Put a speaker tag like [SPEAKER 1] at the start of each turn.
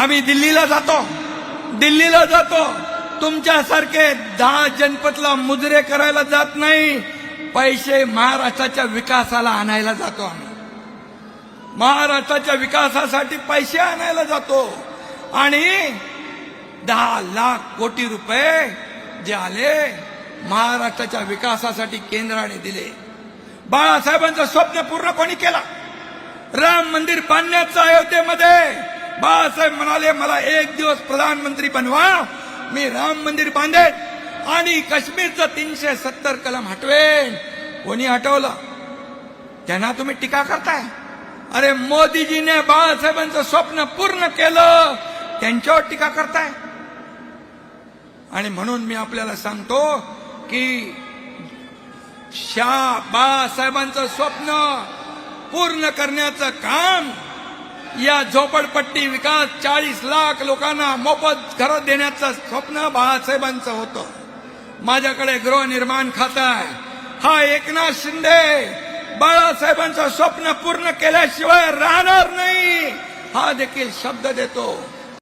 [SPEAKER 1] आम्ही दिल्लीला जातो तुमच्यासारखे 10 जनपदला मुजरे करायला जात नाही, पैसे महाराष्ट्राच्या विकासाला आणायला जातो आम्ही। महाराष्ट्राच्या विकासासाठी पैसे आणायला जातो आणि 10 लाख कोटी रुपये जे आले महाराष्ट्राच्या विकासासाठी केंद्राने दिले। बाळासाहेबांचं स्वप्न पूर्ण कोणी केलं? राम मंदिर बांधण्याचं अयोध्येमध्ये बाळासाहेब म्हणाले, मला 1 दिवस प्रधानमंत्री बनवा, मी राम मंदिर बांधेन आणि काश्मीरचं 370 कलम हटवेन। कोणी हटवलं? त्यांना तुम्ही टीका करताय। अरे मोदीजीने बाळासाहेबांचं स्वप्न पूर्ण केलं, त्यांच्यावर टीका करताय। आणि म्हणून मी आपल्याला सांगतो की बाळासाहेबांचं स्वप्न पूर्ण करण्याचं काम, या झोपडपट्टी विकास 40 लाख लोकांना मोफत घरं देण्याचं स्वप्न बाळासाहेबांचं होतं। माझ्याकडे गृहनिर्माण खातं आहे। हा एकनाथ शिंदे बाळासाहेबांचं स्वप्न पूर्ण केल्याशिवाय राहणार नाही, हा देखील शब्द देतो।